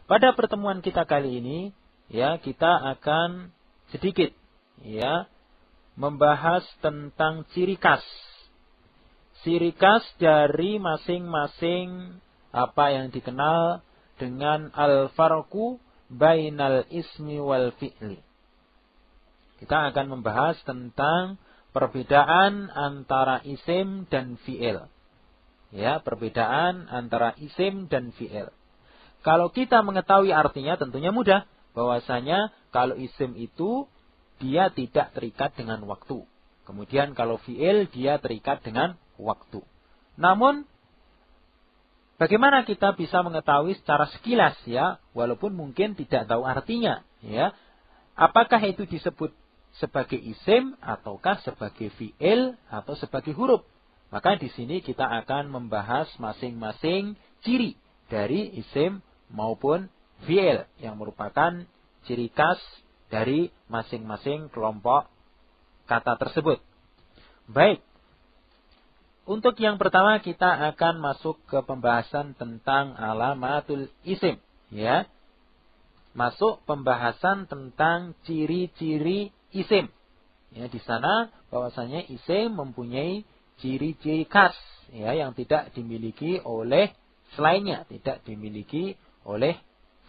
Pada pertemuan kita kali ini, ya, kita akan sedikit, ya, membahas tentang ciri khas dari masing-masing apa yang dikenal dengan al-farqu bainal ismi wal fi'li. Kita akan membahas tentang perbedaan antara isim dan fi'il. Ya, perbedaan antara isim dan fi'il. Kalau kita mengetahui artinya tentunya mudah. Bahwasanya kalau isim itu dia tidak terikat dengan waktu. Kemudian kalau fi'il dia terikat dengan waktu. Namun bagaimana kita bisa mengetahui secara sekilas, ya, walaupun mungkin tidak tahu artinya, ya. Apakah itu disebut sebagai isim ataukah sebagai fi'il atau sebagai huruf? Maka di sini kita akan membahas masing-masing ciri dari isim maupun fi'il yang merupakan ciri khas dari masing-masing kelompok kata tersebut. Baik. Untuk yang pertama kita akan masuk ke pembahasan tentang alamatul isim, ya. Masuk pembahasan tentang ciri-ciri isim. Ya, di sana bahwasanya isim mempunyai ciri-ciri khas, ya, yang tidak dimiliki oleh selainnya, tidak dimiliki oleh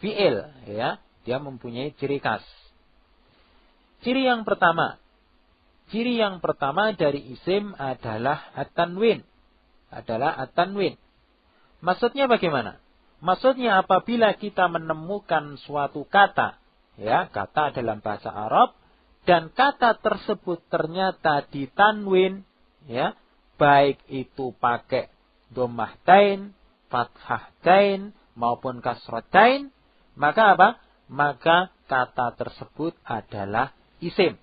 fi'il, ya. Dia mempunyai ciri khas. Ciri yang pertama dari isim adalah at-tanwin. Maksudnya bagaimana? Maksudnya apabila kita menemukan suatu kata, ya, kata dalam bahasa Arab, dan kata tersebut ternyata ditanwin, ya, baik itu pakai dhammah tain, fathah tain, maupun kasrah tain, maka apa? Maka kata tersebut adalah isim.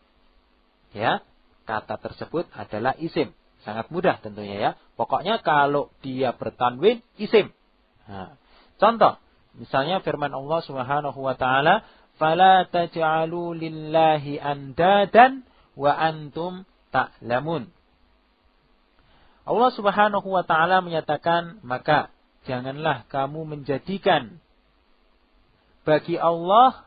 Ya, kata tersebut adalah isim. Sangat mudah tentunya, ya. Pokoknya kalau dia bertanwin, isim. Nah, contoh, misalnya firman Allah Subhanahu wa taala, "Fala taj'alu lillahi andadan wa antum ta'lamun." Allah Subhanahu wa taala menyatakan, maka janganlah kamu menjadikan bagi Allah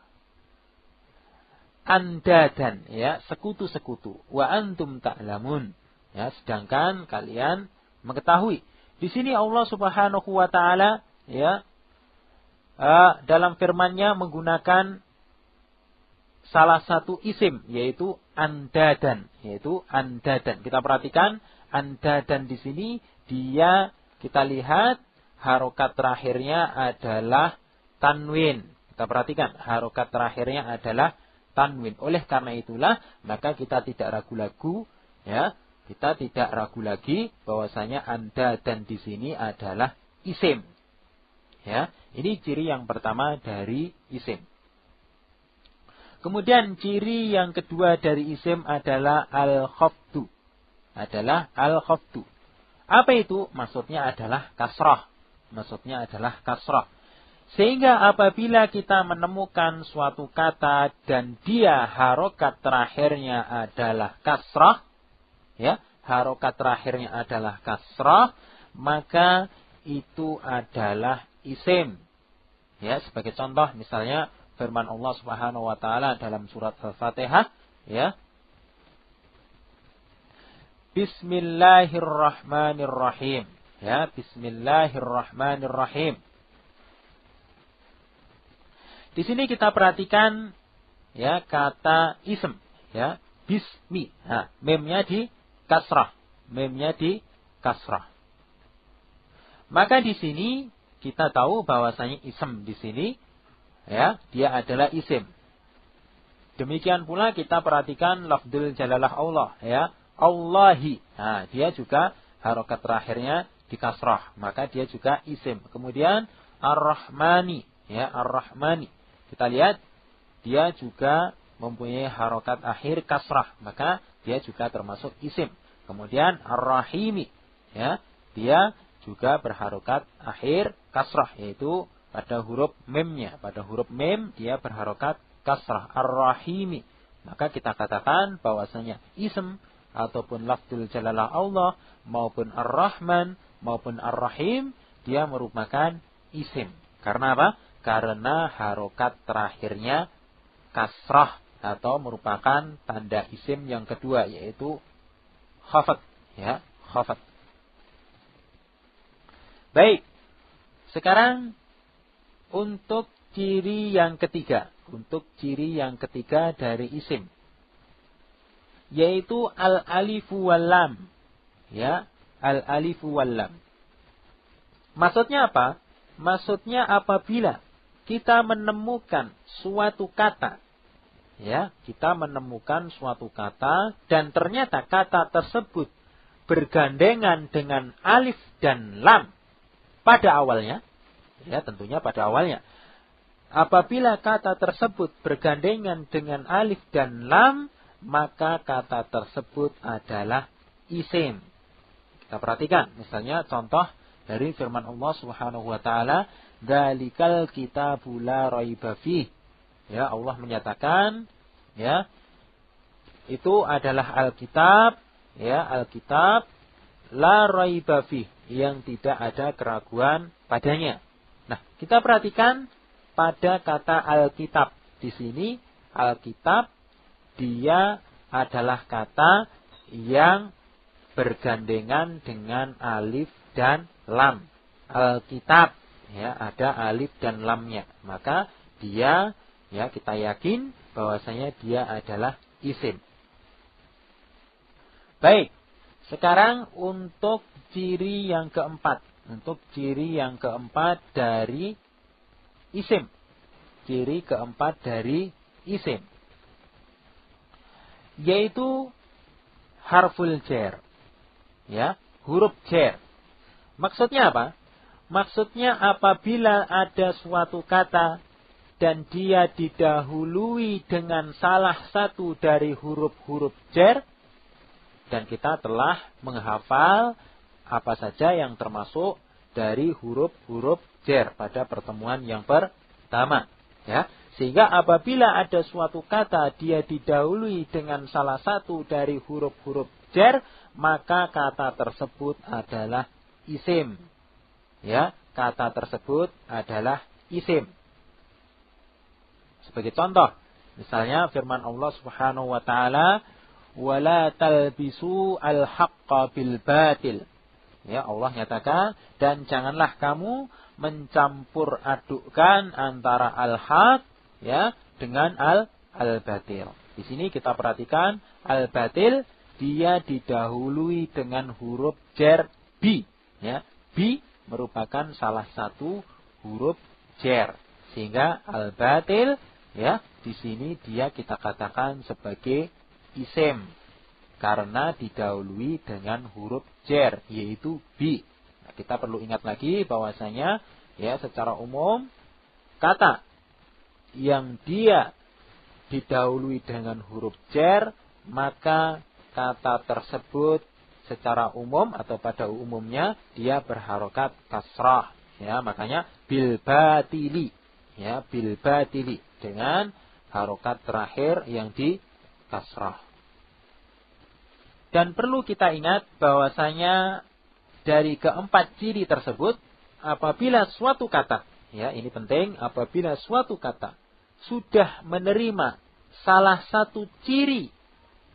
andadan, ya, sekutu-sekutu, wa antum ta'lamun, ya, sedangkan kalian mengetahui. Di sini Allah Subhanahu wa taala, ya, dalam firman-Nya menggunakan salah satu isim, yaitu andadan, Kita perhatikan andadan di sini dia kita lihat harokat terakhirnya adalah tanwin. Kita perhatikan harokat terakhirnya adalah tanwin. Oleh karena itulah maka kita tidak ragu-ragu, ya, kita tidak ragu lagi bahwasanya andadan di sini adalah isim. Ya, ini ciri yang pertama dari isim. Kemudian ciri yang kedua dari isim adalah al-khafdu. Apa itu? Maksudnya adalah kasrah. Sehingga apabila kita menemukan suatu kata dan dia harokat terakhirnya adalah kasrah, ya, maka itu adalah isim. Ya, sebagai contoh misalnya firman Allah Subhanahu wa taala dalam surat Al-Fatihah, ya. Bismillahirrahmanirrahim. Ya, bismillahirrahmanirrahim. Di sini kita perhatikan, ya, kata ism, ya, bismi. Nah, memnya di kasrah. Maka di sini kita tahu bahwasanya ism di sini, ya, dia adalah isim. Demikian pula kita perhatikan lafdzul jalalah Allah, ya, Allahi. Nah, dia juga harokat terakhirnya di kasrah, maka dia juga isim. Kemudian ar-Rahmani, ya, ar-Rahmani. Kita lihat dia juga mempunyai harokat akhir kasrah, maka dia juga termasuk isim. Kemudian ar-Rahimi, ya, dia juga berharokat akhir kasrah, yaitu pada huruf memnya. Pada huruf mem dia berharokat kasrah, ar-Rahimi. Maka kita katakan bahwasanya ism ataupun lafdzul jalalah Allah maupun ar-Rahman maupun ar-Rahim dia merupakan isim. Karena apa? karena harokat terakhirnya kasrah atau merupakan tanda isim yang kedua, yaitu khafat, ya, khafat. Baik. Sekarang untuk ciri yang ketiga, dari isim, yaitu al-alifu wal lam. Ya, al-alifu wal lam. Maksudnya apa? Maksudnya apabila kita menemukan suatu kata, ya, kita menemukan suatu kata dan ternyata kata tersebut bergandengan dengan alif dan lam pada awalnya, ya, tentunya pada awalnya. Apabila kata tersebut bergandengan dengan alif dan lam, maka kata tersebut adalah isim. Kita perhatikan, misalnya contoh dari firman Allah Subhanahu wa taala, "Dzalikal kitabu la raiba fih." Ya, Allah menyatakan, ya, itu adalah Alkitab, ya, Alkitab la raiba fih, yang tidak ada keraguan padanya. Nah, kita perhatikan pada kata Alkitab. Di sini Alkitab dia adalah kata yang bergandengan dengan alif dan lam. Alkitab, ya, ada alif dan lamnya. Maka dia, ya, kita yakin bahwasanya dia adalah isim. Baik. Sekarang untuk ciri yang keempat. Untuk ciri yang keempat dari isim. Ciri keempat dari isim, yaitu harful jar. Ya, huruf jar. Maksudnya apa? Maksudnya apabila ada suatu kata dan dia didahului dengan salah satu dari huruf-huruf jar, dan kita telah menghafal apa saja yang termasuk dari huruf-huruf jar pada pertemuan yang pertama, ya. Sehingga apabila ada suatu kata dia didahului dengan salah satu dari huruf-huruf jar, maka kata tersebut adalah isim. Ya, kata tersebut adalah isim. Sebagai contoh, misalnya firman Allah Subhanahu wa taala, "Wala talbisu al-haqqa bil batil." Ya, Allah nyatakan, dan janganlah kamu mencampur adukkan antara al-haq, ya, dengan al-batil. Di sini kita perhatikan al-batil dia didahului dengan huruf jar bi, ya. Bi merupakan salah satu huruf jar. Sehingga al-batil, ya, di sini dia kita katakan sebagai isim karena didahului dengan huruf jar, yaitu bi. Nah, kita perlu ingat lagi bahwasanya, ya, secara umum kata yang dia didahului dengan huruf jar, maka kata tersebut secara umum atau pada umumnya dia berharokat kasrah, ya, makanya bil batili, ya, bil batili, dengan harokat terakhir yang di kasrah. Dan perlu kita ingat bahwasanya dari keempat ciri tersebut, apabila suatu kata, ya, ini penting, apabila suatu kata sudah menerima salah satu ciri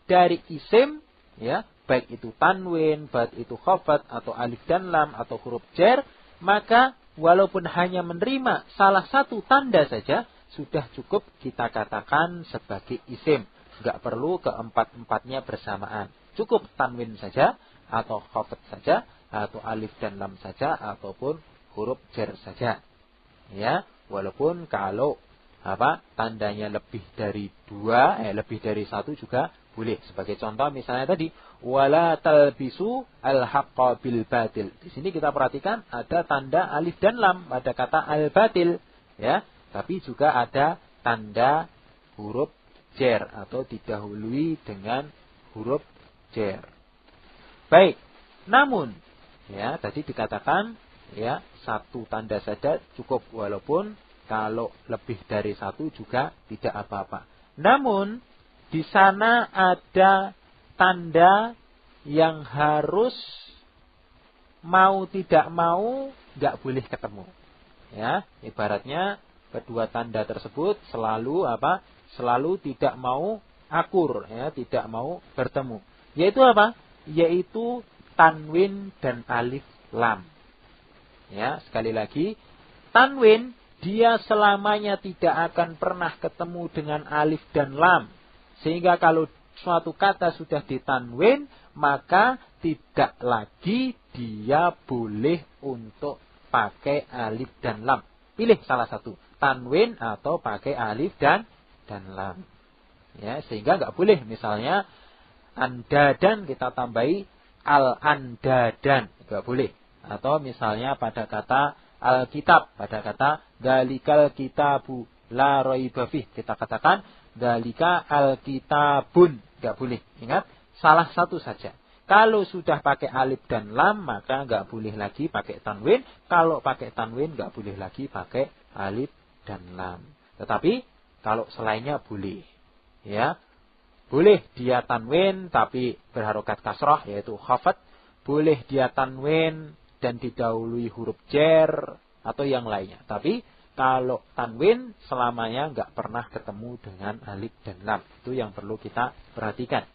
dari isim, ya, baik itu tanwin, baik itu khafat atau alif dan lam atau huruf jar, maka walaupun hanya menerima salah satu tanda saja sudah cukup kita katakan sebagai isim. Enggak perlu keempat-empatnya bersamaan. Cukup tanwin saja atau khafat saja atau alif dan lam saja ataupun huruf jar saja. Ya, walaupun kalau tandanya lebih dari lebih dari satu juga boleh. Sebagai contoh misalnya tadi, wala talbisu al-haqqa bil batil. Di sini kita perhatikan ada tanda alif dan lam pada kata al-batil, ya. Tapi juga ada tanda huruf jar atau didahului dengan huruf jar. Baik. Namun, ya, tadi dikatakan, ya, satu tanda saja cukup, walaupun kalau lebih dari satu juga tidak apa-apa. Namun di sana ada tanda yang harus mau tidak mau nggak boleh ketemu. Ya, ibaratnya kedua tanda tersebut selalu apa? Selalu tidak mau akur, ya, tidak mau bertemu. Yaitu apa? Yaitu tanwin dan alif lam. Ya, sekali lagi, tanwin dia selamanya tidak akan pernah ketemu dengan alif dan lam. Sehingga kalau suatu kata sudah ditanwin, maka tidak lagi dia boleh untuk pakai alif dan lam. Pilih salah satu, tanwin atau pakai alif dan lam. Ya, sehingga nggak boleh misalnya andadan kita tambahi al-andadan, nggak boleh. Atau misalnya pada kata al-kitab, pada kata dalikal kitabu la raiba fih, kita katakan dalika al-kitabun, nggak boleh. Ingat, salah satu saja. Kalau sudah pakai alif dan lam, maka nggak boleh lagi pakai tanwin. Kalau pakai tanwin, nggak boleh lagi pakai alif dan lam. Tetapi kalau selainnya boleh, ya, boleh dia tanwin tapi berharokat kasrah, yaitu khafat. Boleh dia tanwin dan didahului huruf jer atau yang lainnya. Tapi kalau tanwin selamanya nggak pernah ketemu dengan alif dan lam. Itu yang perlu kita perhatikan.